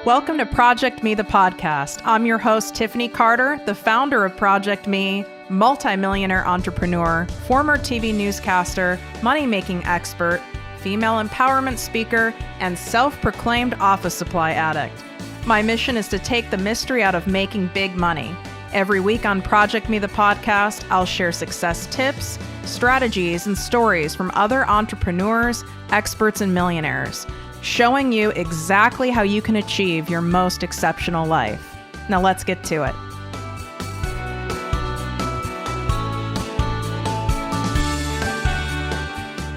Welcome to ProjectME, the podcast. I'm your host, Tiffany Carter, the founder of ProjectME, multimillionaire entrepreneur, former TV newscaster, money-making expert, female empowerment speaker, and self-proclaimed office supply addict. My mission is to take the mystery out of making big money. Every week on ProjectME, the podcast, I'll share success tips, strategies, and stories from other entrepreneurs, experts, and millionaires, showing you exactly how you can achieve your most exceptional life. Now let's get to it.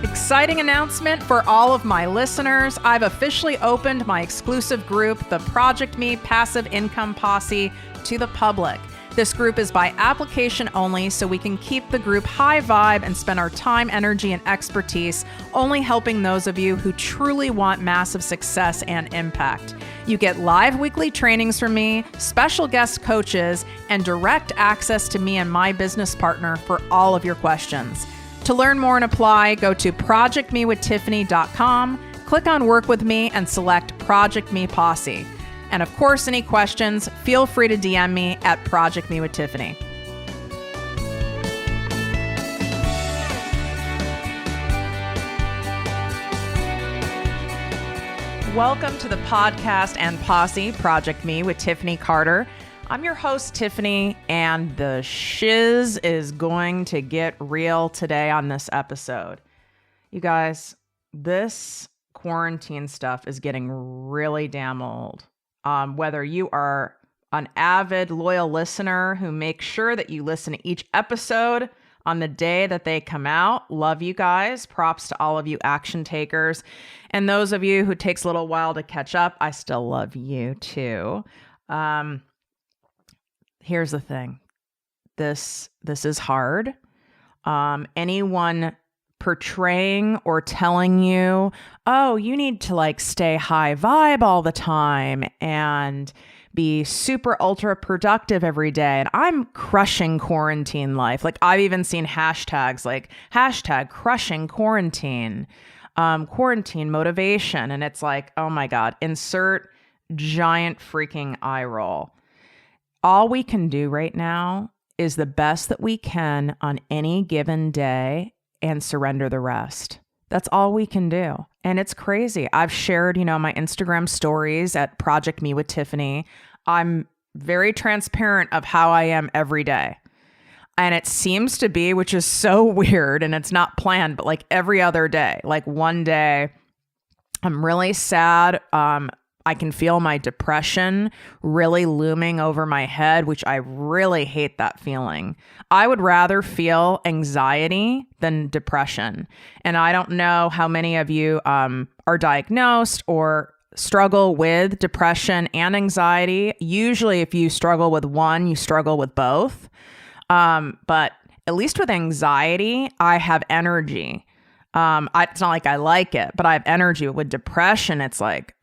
Exciting announcement for all of my listeners. I've officially opened my exclusive group, the ProjectME Passive Income Posse, to the public. This group is by application only, so we can keep the group high vibe and spend our time, energy, and expertise only helping those of you who truly want massive success and impact. You get live weekly trainings from me, special guest coaches, and direct access to me and my business partner for all of your questions. To learn more and apply, go to projectmewithtiffany.com, click on Work With Me, and select ProjectME Posse. And of course, any questions, feel free to DM me at ProjectMeWithTiffany. Welcome to the podcast and posse, ProjectME with Tiffany Carter. I'm your host, Tiffany, and the shiz is going to get real today on this episode. You guys, this quarantine stuff is getting really damn old. Whether you are an avid, loyal listener who makes sure that you listen to each episode on the day that they come out, love you guys. Props to all of you action takers. And those of you who takes a little while to catch up, I still love you too. Here's the thing. This is hard. Anyone portraying or telling you, oh, you need to stay high vibe all the time and be super ultra productive every day. And I'm crushing quarantine life. I've even seen hashtags like hashtag crushing quarantine, quarantine motivation. And it's like, oh my God, insert giant freaking eye roll. All we can do right now is the best that we can on any given day and surrender the rest. That's all we can do. And it's crazy. I've shared, my Instagram stories at ProjectME with Tiffany. I'm very transparent of how I am every day. And it seems to be, which is so weird and it's not planned, but every other day, one day I'm really sad. I can feel my depression really looming over my head, which I really hate that feeling. I would rather feel anxiety than depression. And I don't know how many of you are diagnosed or struggle with depression and anxiety. Usually if you struggle with one, you struggle with both. But at least with anxiety, I have energy. It's not like I like it, but I have energy. With depression, it's like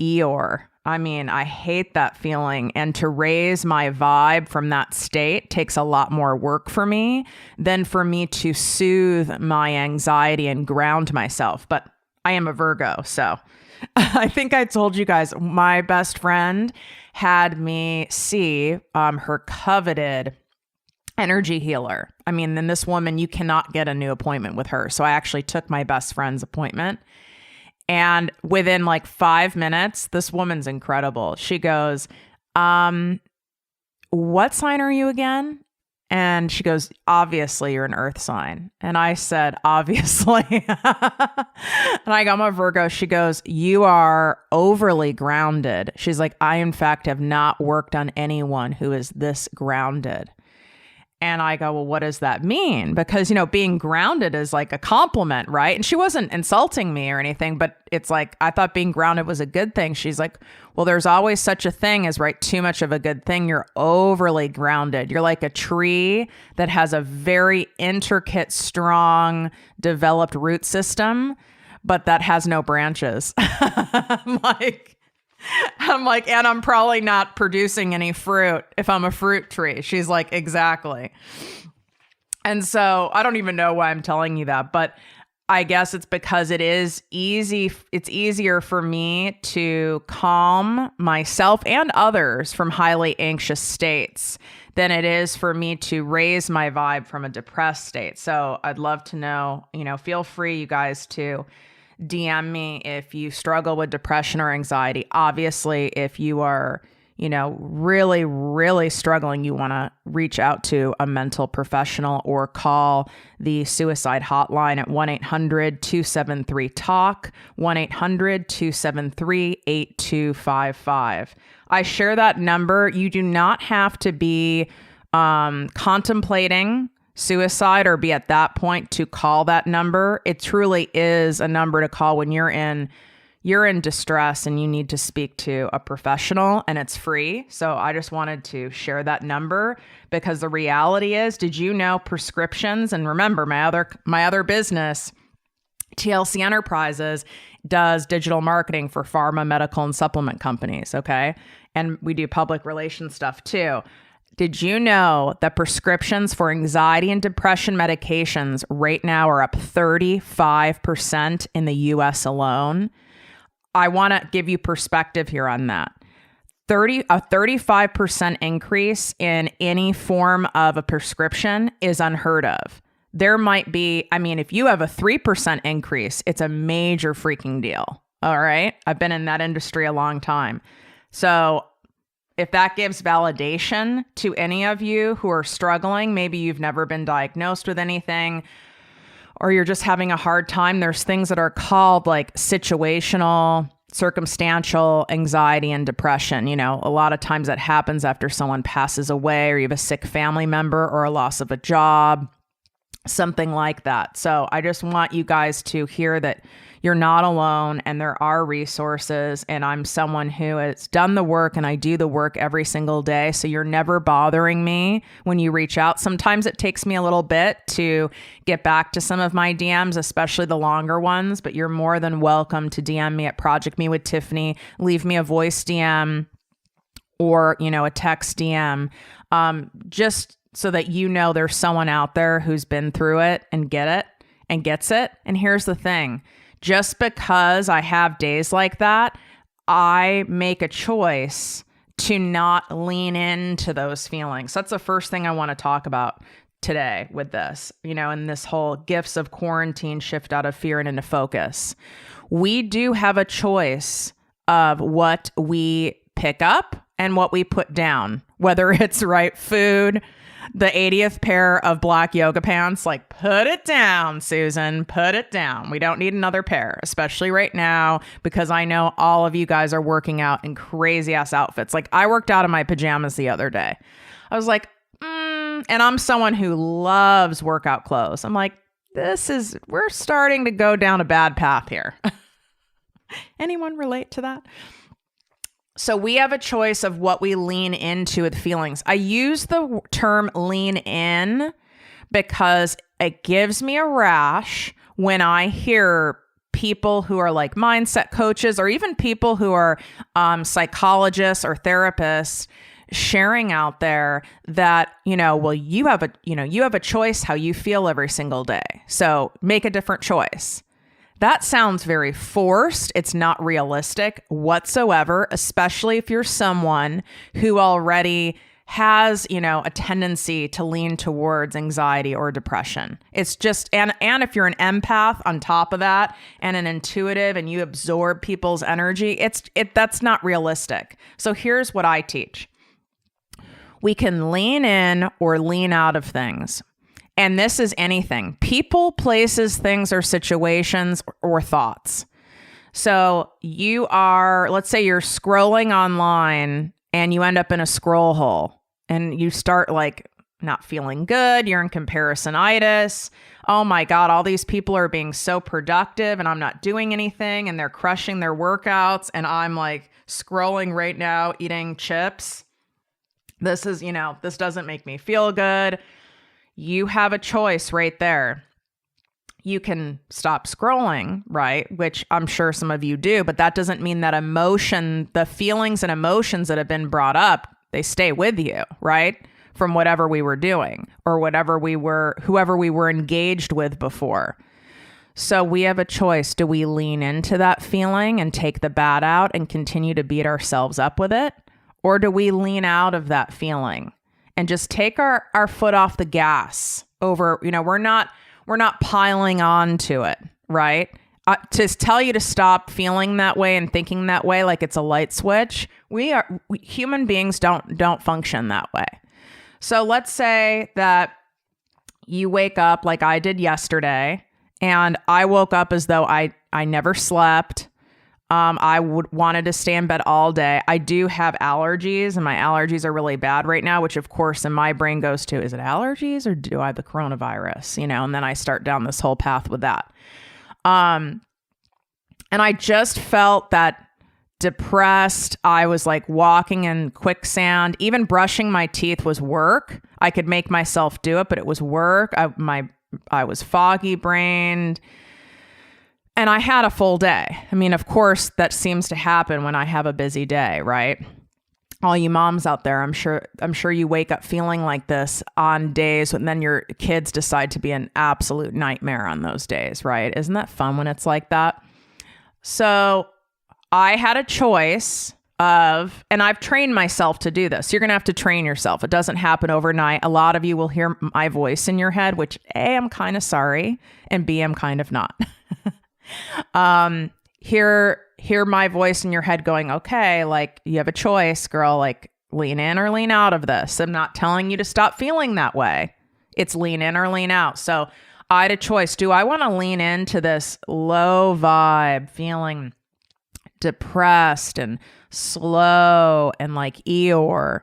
Eeyore. I mean, I hate that feeling. And to raise my vibe from that state takes a lot more work for me than for me to soothe my anxiety and ground myself. But I am a Virgo, so I think I told you guys, my best friend had me see her coveted energy healer. I mean, then this woman, you cannot get a new appointment with her. So I actually took my best friend's appointment. And within 5 minutes, this woman's incredible. She goes, what sign are you again? And she goes, obviously you're an earth sign. And I said, obviously. And I go, I'm a Virgo. She goes, you are overly grounded. She's like, I in fact have not worked on anyone who is this grounded. And I go, well, what does that mean? Because, being grounded is a compliment, right? And she wasn't insulting me or anything, but it's I thought being grounded was a good thing. She's like, well, there's always such a thing as, right, too much of a good thing. You're overly grounded. You're like a tree that has a very intricate, strong, developed root system, but that has no branches. I'm like, and I'm probably not producing any fruit if I'm a fruit tree. She's like, exactly. And so I don't even know why I'm telling you that, but I guess it's because it's easier for me to calm myself and others from highly anxious states than it is for me to raise my vibe from a depressed state. So I'd love to know, feel free, you guys, to DM me if you struggle with depression or anxiety. Obviously, if you are, really, really struggling, you want to reach out to a mental professional or call the suicide hotline at 1-800-273-TALK, 1-800-273-8255. I share that number. You do not have to be contemplating suicide or be at that point to call that number. It truly is a number to call when you're in distress and you need to speak to a professional, and it's free. So I just wanted to share that number because the reality is, did you know prescriptions, and remember my other business, TLC Enterprises, does digital marketing for pharma, medical, and supplement companies, okay? And we do public relations stuff too. Did you know that prescriptions for anxiety and depression medications right now are up 35% in the US alone? I want to give you perspective here on that. A 35% increase in any form of a prescription is unheard of. There might be, if you have a 3% increase, it's a major freaking deal. All right. I've been in that industry a long time. So if that gives validation to any of you who are struggling, maybe you've never been diagnosed with anything, or you're just having a hard time, there's things that are called like situational, circumstantial anxiety and depression. A lot of times that happens after someone passes away, or you have a sick family member, or a loss of a job, something like that. So I just want you guys to hear that you're not alone and there are resources, and I'm someone who has done the work and I do the work every single day. So you're never bothering me when you reach out. Sometimes it takes me a little bit to get back to some of my DMs, especially the longer ones, but you're more than welcome to DM me at ProjectME with Tiffany, leave me a voice DM or, a text DM, just so that there's someone out there who's been through it and gets it. And here's the thing. Just because I have days like that, I make a choice to not lean into those feelings. That's the first thing I want to talk about today with this, and this whole gifts of quarantine shift out of fear and into focus. We do have a choice of what we pick up and what we put down, whether it's right food, the 80th pair of black yoga pants, like put it down, Susan, put it down. We don't need another pair, especially right now, because I know all of you guys are working out in crazy ass outfits. Like I worked out in my pajamas the other day. I was like, and I'm someone who loves workout clothes. I'm like, we're starting to go down a bad path here. Anyone relate to that? So we have a choice of what we lean into with feelings. I use the term lean in because it gives me a rash when I hear people who are like mindset coaches or even people who are psychologists or therapists sharing out there that, you have a choice how you feel every single day. So make a different choice. That sounds very forced. It's not realistic whatsoever, especially if you're someone who already has, a tendency to lean towards anxiety or depression. It's just, and if you're an empath on top of that and an intuitive and you absorb people's energy, that's not realistic. So here's what I teach. We can lean in or lean out of things. And this is anything. People, places, things, or situations or thoughts. So let's say you're scrolling online and you end up in a scroll hole and you start like not feeling good. You're in comparisonitis. Oh my God, all these people are being so productive and I'm not doing anything and they're crushing their workouts. And I'm like scrolling right now, eating chips. This doesn't make me feel good. You have a choice right there. You can stop scrolling, right? Which I'm sure some of you do, but that doesn't mean that the feelings and emotions that have been brought up, they stay with you, right? From whatever we were doing or whoever we were engaged with before. So we have a choice. Do we lean into that feeling and take the bad out and continue to beat ourselves up with it? Or do we lean out of that feeling and just take our foot off the gas over, we're not piling on to it, right? To tell you to stop feeling that way and thinking that way like it's a light switch, human beings don't function that way. So let's say that you wake up like I did yesterday, and I woke up as though I never slept. I wanted to stay in bed all day. I do have allergies, and my allergies are really bad right now, which of course in my brain goes to, is it allergies or do I have the coronavirus? And then I start down this whole path with that. And I just felt that depressed. I was like walking in quicksand. Even brushing my teeth was work. I could make myself do it, but it was work. I was foggy brained, and I had a full day. I mean, of course, that seems to happen when I have a busy day, right? All you moms out there, I'm sure you wake up feeling like this on days when then your kids decide to be an absolute nightmare on those days, right? Isn't that fun when it's like that? So I had a choice of, and I've trained myself to do this. You're going to have to train yourself. It doesn't happen overnight. A lot of you will hear my voice in your head, which A, I'm kind of sorry, and B, I'm kind of not. Hear my voice in your head going, okay, like you have a choice, girl, like lean in or lean out of this. I'm not telling you to stop feeling that way. It's lean in or lean out. So I had a choice. Do I want to lean into this low vibe, feeling depressed and slow and like Eeyore?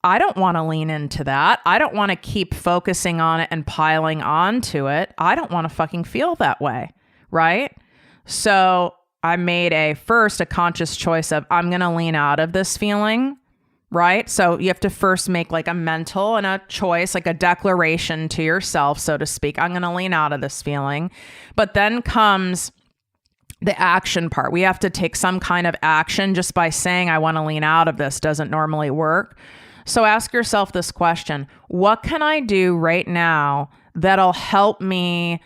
I don't want to lean into that. I don't want to keep focusing on it and piling on to it. I don't want to fucking feel that way, right? So I made a conscious choice of, I'm going to lean out of this feeling, right? So you have to first make like a mental and a choice, like a declaration to yourself, so to speak. I'm going to lean out of this feeling. But then comes the action part. We have to take some kind of action. Just by saying I want to lean out of this doesn't normally work. So ask yourself this question: what can I do right now that'll help me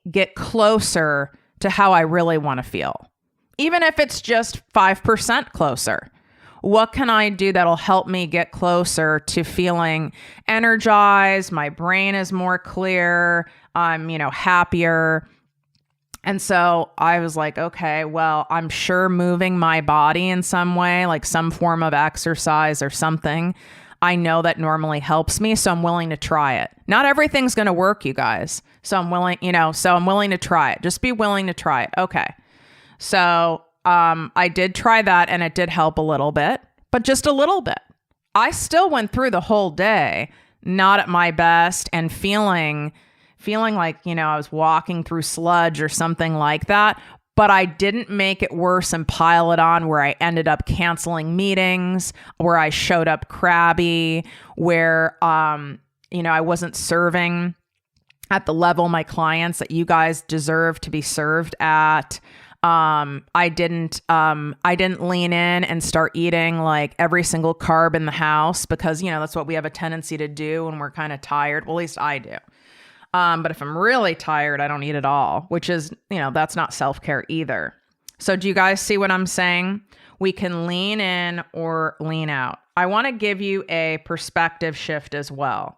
get closer to how I really want to feel? Even if it's just 5% closer. What can I do that'll help me get closer to feeling energized? My brain is more clear. I'm, happier. And so I was like, okay, well, I'm sure moving my body in some way, like some form of exercise or something, I know that normally helps me. So I'm willing to try it. Not everything's going to work, you guys. So I'm willing, I'm willing to try it. Just be willing to try it. Okay. So I did try that, and it did help a little bit, but just a little bit. I still went through the whole day not at my best and feeling like, I was walking through sludge or something like that. But I didn't make it worse and pile it on where I ended up canceling meetings, where I showed up crabby, where, I wasn't serving at the level my clients that you guys deserve to be served at. I didn't lean in and start eating like every single carb in the house because, that's what we have a tendency to do when we're kind of tired. Well, at least I do. But if I'm really tired, I don't eat at all, which is, that's not self-care either. So do you guys see what I'm saying? We can lean in or lean out. I want to give you a perspective shift as well.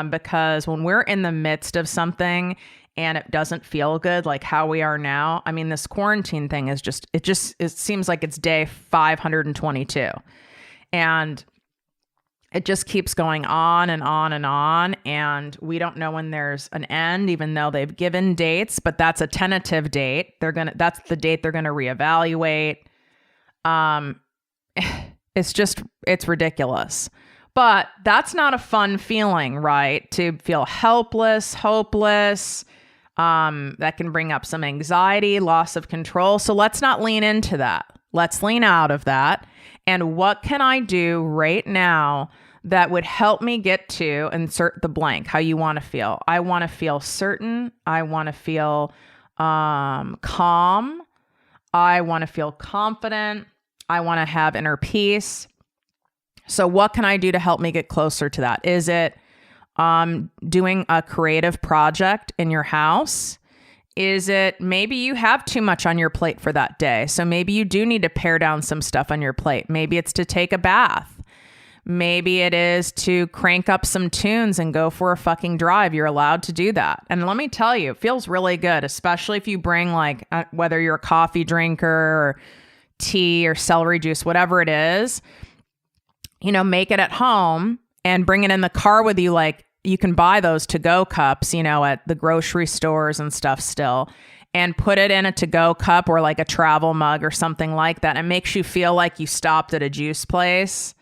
Because when we're in the midst of something and it doesn't feel good, like how we are now, I mean, this quarantine thing is it seems like it's day 522, and it just keeps going on and on and on. And we don't know when there's an end, even though they've given dates, but that's a tentative date. That's the date they're going to reevaluate. It's ridiculous. But that's not a fun feeling, right? To feel helpless, hopeless. That can bring up some anxiety, loss of control. So let's not lean into that. Let's lean out of that. And what can I do right now that would help me get to insert the blank, how you want to feel? I want to feel certain. I want to feel calm. I want to feel confident. I want to have inner peace. So what can I do to help me get closer to that? Is it doing a creative project in your house? Is it maybe you have too much on your plate for that day? So maybe you do need to pare down some stuff on your plate. Maybe it's to take a bath. Maybe it is to crank up some tunes and go for a fucking drive. You're allowed to do that. And let me tell you, it feels really good, especially if you bring like, whether you're a coffee drinker or tea or celery juice, whatever it is, you know, make it at home and bring it in the car with you. Like, you can buy those to-go cups, you know, at the grocery stores and stuff still, and put it in a to-go cup or like a travel mug or something like that. It makes you feel like you stopped at a juice place,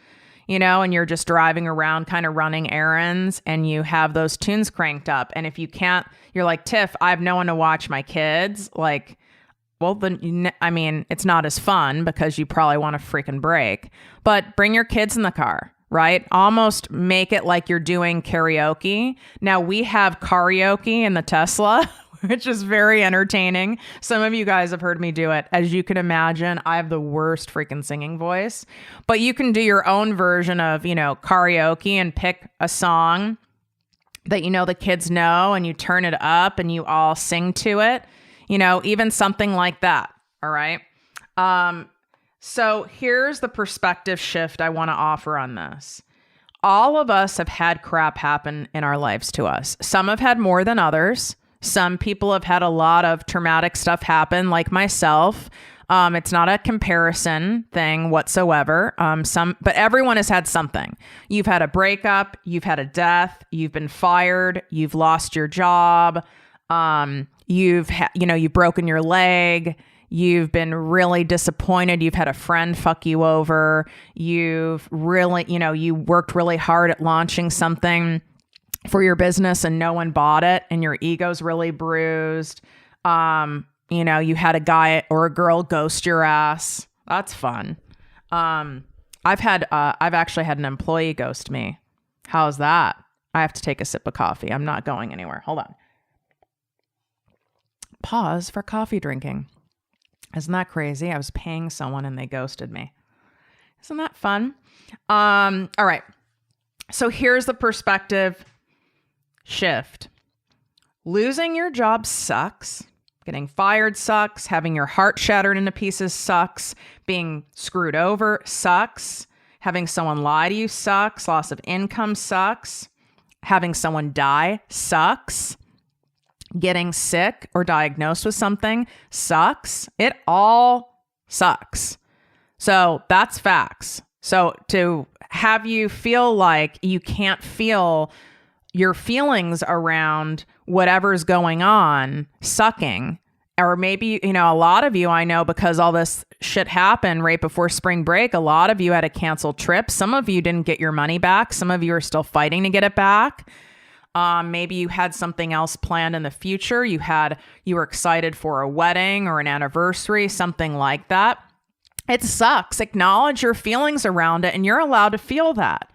you know, and you're just driving around kind of running errands, and you have those tunes cranked up. And if you can't, you're like, Tiff, I have no one to watch my kids. Like, well, then, I mean, it's not as fun because you probably want a freaking break, but bring your kids in the car. Right? Almost make it like you're doing karaoke. Now, we have karaoke in the Tesla, which is very entertaining. Some of you guys have heard me do it. As you can imagine, I have the worst freaking singing voice. But you can do your own version of, you know, karaoke and pick a song that you know the kids know, and you turn it up and you all sing to it. You know, even something like that. All right? So here's the perspective shift I want to offer on this. All of us have had crap happen in our lives to us. Some have had more than others. Some people have had a lot of traumatic stuff happen, like myself. It's not a comparison thing whatsoever. But everyone has had something. You've had a breakup, you've had a death, you've been fired, you've lost your job, you've broken your leg. You've been really disappointed. You've had a friend fuck you over. You've really, you worked really hard at launching something for your business and no one bought it, and your ego's really bruised. You had a guy or a girl ghost your ass. That's fun. I've actually had an employee ghost me. How's that? I have to take a sip of coffee. I'm not going anywhere. Hold on. Pause for coffee drinking. Isn't that crazy? I was paying someone and they ghosted me. Isn't that fun? All right. So here's the perspective shift. Losing your job sucks. Getting fired sucks. Having your heart shattered into pieces sucks. Being screwed over sucks. Having someone lie to you sucks. Loss of income sucks. Having someone die sucks. Getting sick or diagnosed with something sucks. It all sucks. So that's facts. So to have you feel like you can't feel your feelings around whatever's going on sucking, or maybe, a lot of you I know, because all this shit happened right before spring break, a lot of you had to cancel trips. Some of you didn't get your money back. Some of you are still fighting to get it back. Maybe you had something else planned in the future. You were excited for a wedding or an anniversary, something like that. It sucks. Acknowledge your feelings around it, and you're allowed to feel that.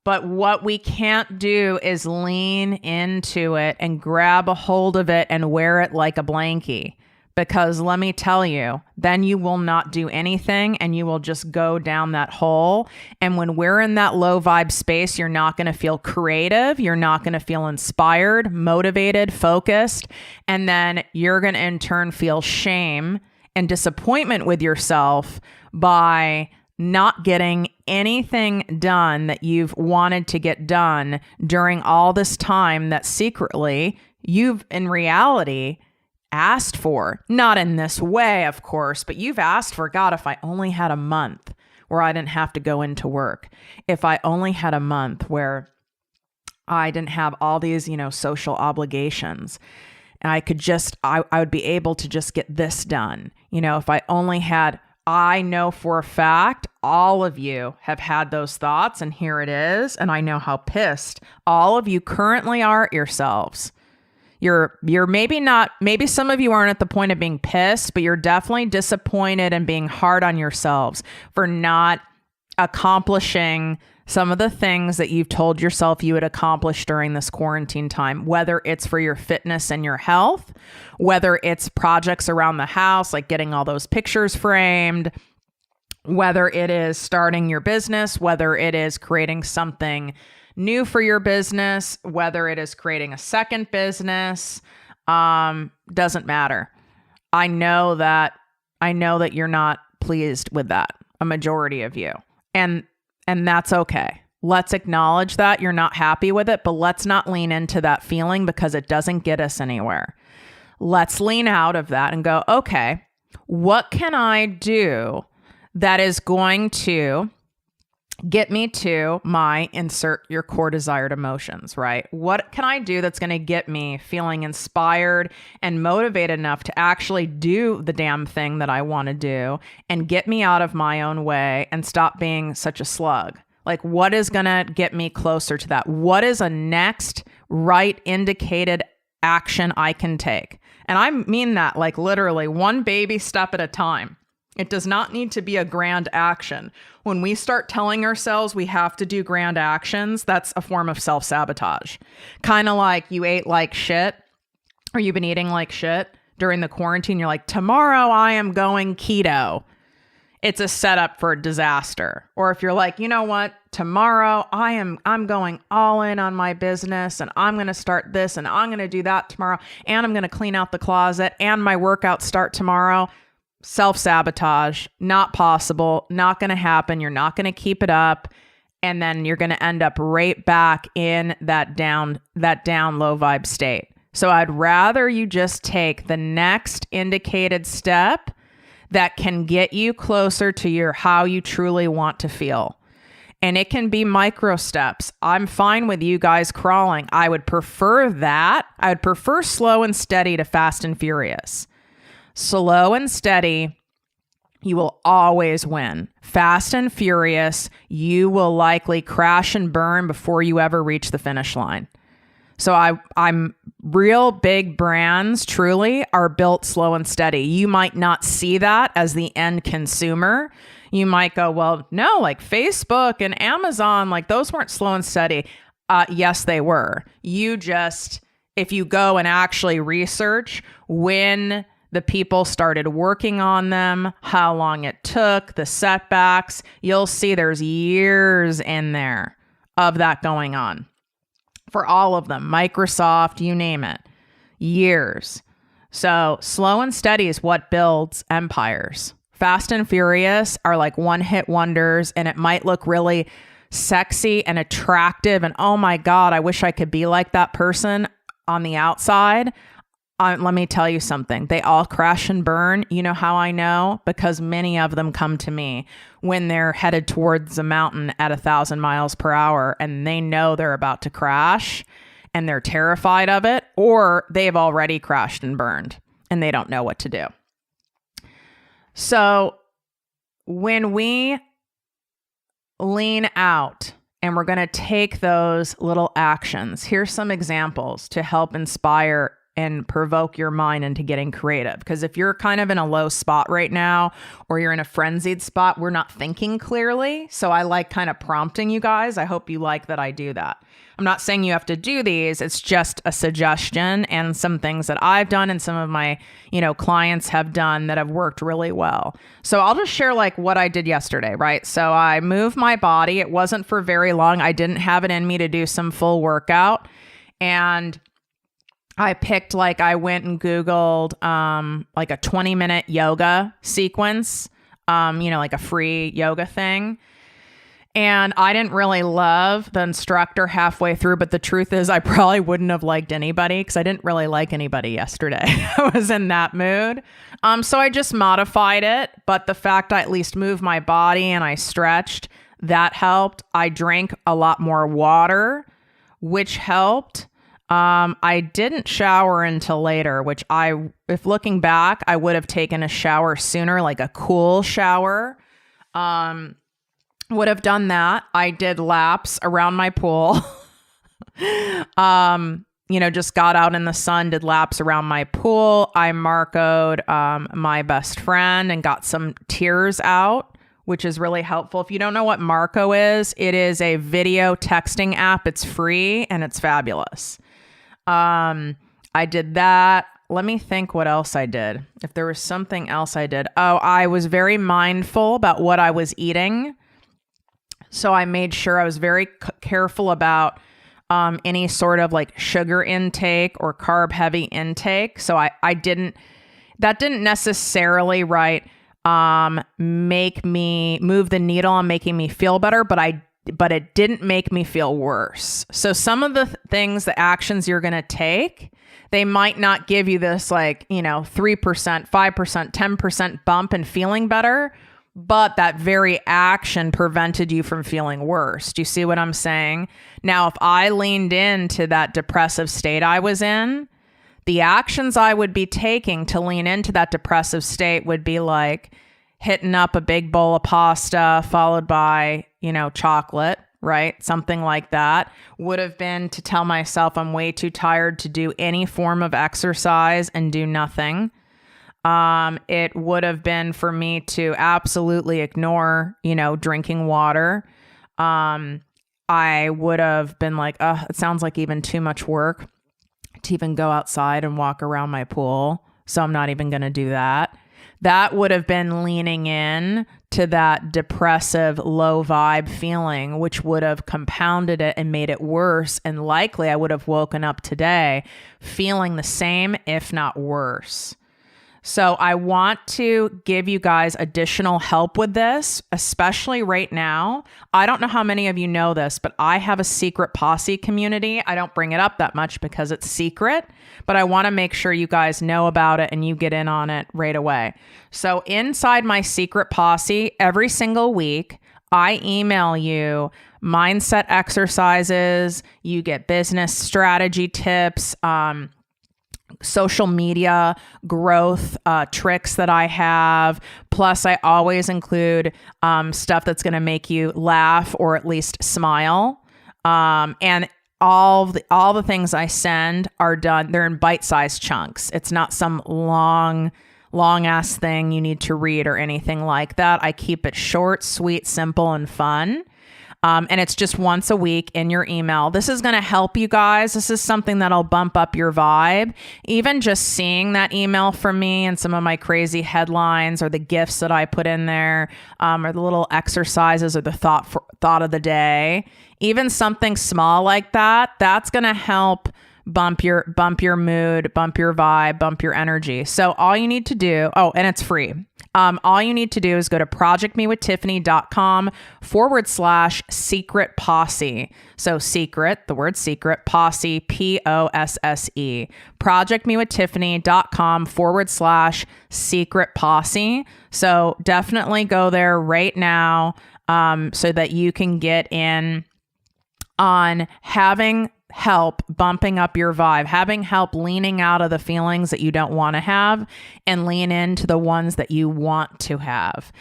But what we can't do is lean into it and grab a hold of it and wear it like a blankie. Because let me tell you, then you will not do anything and you will just go down that hole. And when we're in that low vibe space, you're not going to feel creative. You're not going to feel inspired, motivated, focused. And then you're going to in turn feel shame and disappointment with yourself by not getting anything done that you've wanted to get done during all this time that secretly you've in reality asked for. Not in this way, of course, but you've asked for, God, if I only had a month where I didn't have to go into work, if I only had a month where I didn't have all these, social obligations, and I would be able to just get this done. If I only had, I know for a fact, all of you have had those thoughts, and here it is. And I know how pissed all of you currently are at yourselves. You're maybe some of you aren't at the point of being pissed, but you're definitely disappointed and being hard on yourselves for not accomplishing some of the things that you've told yourself you would accomplish during this quarantine time, whether it's for your fitness and your health, whether it's projects around the house, like getting all those pictures framed, whether it is starting your business, whether it is creating something new for your business, whether it is creating a second business, Doesn't matter. I know that you're not pleased with that, a majority of you. And that's okay. Let's acknowledge that you're not happy with it, but let's not lean into that feeling because it doesn't get us anywhere. Let's lean out of that and go, okay, what can I do that is going to get me to my insert your core desired emotions, right? What can I do that's going to get me feeling inspired and motivated enough to actually do the damn thing that I want to do and get me out of my own way and stop being such a slug? Like, what is going to get me closer to that? What is a next right indicated action I can take? And I mean that like literally one baby step at a time. It does not need to be a grand action. When we start telling ourselves we have to do grand actions, that's a form of self-sabotage. Kind of like you ate like shit, or you've been eating like shit during the quarantine. You're like, tomorrow I am going keto. It's a setup for a disaster. Or if you're like, you know what, tomorrow I'm going all in on my business and I'm going to start this and I'm going to do that tomorrow and I'm going to clean out the closet and my workouts start tomorrow. Self-sabotage, not possible, not going to happen. You're not going to keep it up. And then you're going to end up right back in that down low vibe state. So I'd rather you just take the next indicated step that can get you closer to how you truly want to feel. And it can be micro steps. I'm fine with you guys crawling. I would prefer that. I would prefer slow and steady to fast and furious. Slow and steady, you will always win. Fast and furious, you will likely crash and burn before you ever reach the finish line. So I'm real big brands truly are built slow and steady. You might not see that as the end consumer. You might go, well, no, like Facebook and Amazon, like those weren't slow and steady. Yes, they were. If you go and actually research when the people started working on them, how long it took, the setbacks, you'll see there's years in there of that going on. For all of them, Microsoft, you name it, years. So slow and steady is what builds empires. Fast and furious are like one-hit wonders, and it might look really sexy and attractive, and oh my God, I wish I could be like that person on the outside. Let me tell you something. They all crash and burn. You know how I know? Because many of them come to me when they're headed towards a mountain at 1,000 miles per hour and they know they're about to crash and they're terrified of it, or they've already crashed and burned and they don't know what to do. So when we lean out and we're going to take those little actions, here's some examples to help inspire and provoke your mind into getting creative. Because if you're kind of in a low spot right now, or you're in a frenzied spot, we're not thinking clearly. So I like kind of prompting you guys. I hope you like that I do that. I'm not saying you have to do these. It's just a suggestion and some things that I've done and some of my, clients have done that have worked really well. So I'll just share like what I did yesterday, right? So I moved my body. It wasn't for very long. I didn't have it in me to do some full workout. And I picked I went and Googled like a 20-minute yoga sequence, like a free yoga thing. And I didn't really love the instructor halfway through, but the truth is I probably wouldn't have liked anybody because I didn't really like anybody yesterday. I was in that mood. So I just modified it. But the fact I at least moved my body and I stretched, that helped. I drank a lot more water, which helped. I didn't shower until later, which if looking back, I would have taken a shower sooner, like a cool shower. Would have done that. I did laps around my pool. Just got out in the sun, did laps around my pool. I Marco'd my best friend and got some tears out, which is really helpful. If you don't know what Marco is, it is a video texting app. It's free and it's fabulous. I did that. Let me think what else I did. If there was something else I did. Oh, I was very mindful about what I was eating. So I made sure I was very careful about any sort of like sugar intake or carb heavy intake. So that didn't necessarily make me move the needle on making me feel better, but it didn't make me feel worse. So some of the things, the actions you're going to take, they might not give you this 3%, 5%, 10% bump in feeling better, but that very action prevented you from feeling worse. Do you see what I'm saying? Now, if I leaned into that depressive state I was in, the actions I would be taking to lean into that depressive state would be like hitting up a big bowl of pasta followed by, chocolate, right? Something like that. Would have been to tell myself I'm way too tired to do any form of exercise and do nothing. It would have been for me to absolutely ignore, drinking water. I would have been like, it sounds like even too much work to even go outside and walk around my pool. So I'm not even going to do that. That would have been leaning in to that depressive, low vibe feeling, which would have compounded it and made it worse. And likely I would have woken up today feeling the same, if not worse. So I want to give you guys additional help with this, especially right now. I don't know how many of you know this, but I have a secret posse community. I don't bring it up that much because it's secret, but I want to make sure you guys know about it and you get in on it right away. So inside my secret posse, every single week, I email you mindset exercises, you get business strategy tips, social media growth tricks that I have. Plus, I always include stuff that's going to make you laugh or at least smile. And all the things I send are done. They're in bite-sized chunks. It's not some long ass thing you need to read or anything like that. I keep it short, sweet, simple, and fun. And it's just once a week in your email. This is going to help you guys. This is something that'll bump up your vibe. Even just seeing that email from me and some of my crazy headlines or the gifts that I put in there, or the little exercises or the thought of the day, even something small like that, that's going to help bump your mood, bump your vibe, bump your energy. So all you need to do, and it's free. All you need to do is go to projectmewithtiffany.com/secret posse. So secret, the word secret, posse, POSSE. projectmewithtiffany.com/secret posse. So definitely go there right now, so that you can get in on having help bumping up your vibe, having help leaning out of the feelings that you don't want to have and lean into the ones that you want to have.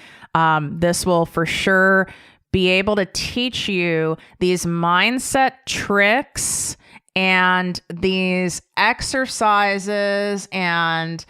This will for sure be able to teach you these mindset tricks and these exercises and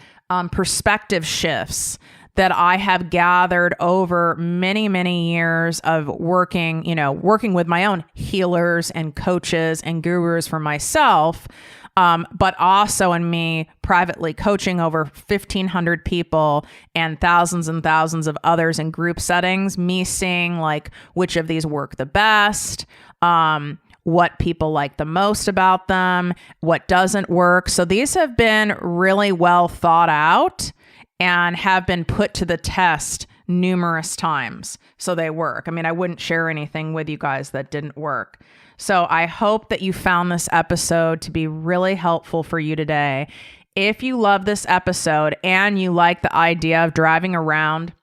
perspective shifts that I have gathered over many, many years of working with my own healers and coaches and gurus for myself, but also in me privately coaching over 1,500 people and thousands of others in group settings, me seeing like which of these work the best, what people like the most about them, what doesn't work. So these have been really well thought out and have been put to the test numerous times. So they work. I mean, I wouldn't share anything with you guys that didn't work. So I hope that you found this episode to be really helpful for you today. If you love this episode and you like the idea of driving around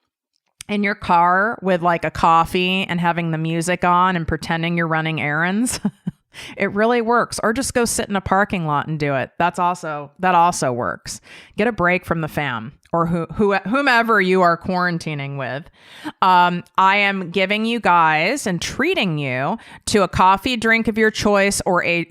in your car with like a coffee and having the music on and pretending you're running errands, it really works. Or just go sit in a parking lot and do it. That also works. Get a break from the fam or whomever you are quarantining with. I am giving you guys and treating you to a coffee drink of your choice or a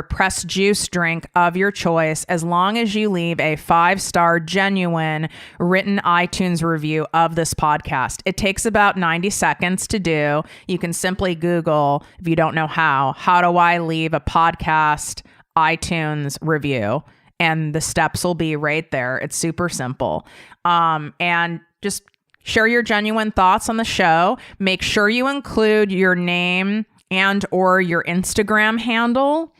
pressed juice drink of your choice, as long as you leave a 5-star genuine written iTunes review of this podcast. It takes about 90 seconds to do. You can simply Google, if you don't know how do I leave a podcast iTunes review? And the steps will be right there. It's super simple. And just share your genuine thoughts on the show. Make sure you include your name and or your Instagram handle,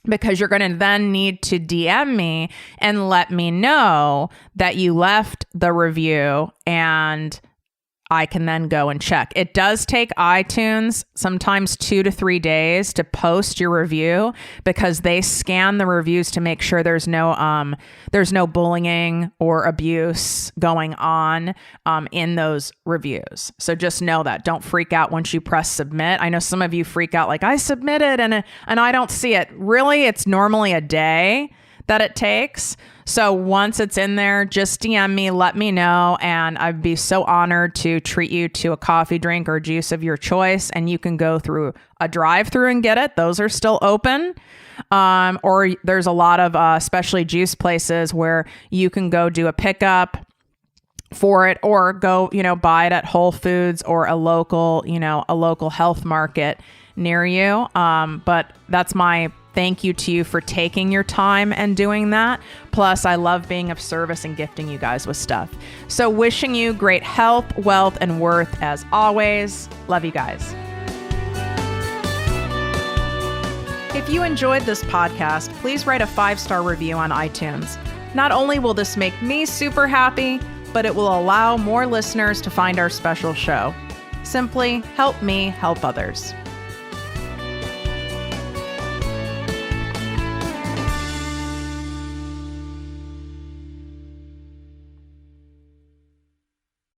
because you're going to then need to DM me and let me know that you left the review, and I can then go and check. It does take iTunes sometimes 2 to 3 days to post your review, because they scan the reviews to make sure there's no bullying or abuse going on in those reviews. So just know that. Don't freak out once you press submit. I know some of you freak out like, I submitted and I don't see it. Really, it's normally a day that it takes. So once it's in there, just DM me, let me know, and I'd be so honored to treat you to a coffee, drink, or juice of your choice. And you can go through a drive-through and get it. Those are still open. Or there's a lot of especially juice places where you can go do a pickup for it, or go, buy it at Whole Foods or a local health market near you. But that's my thank you to you for taking your time and doing that. Plus, I love being of service and gifting you guys with stuff. So wishing you great health, wealth, and worth as always. Love you guys. If you enjoyed this podcast, please write a 5-star review on iTunes. Not only will this make me super happy, but it will allow more listeners to find our special show. Simply help me help others.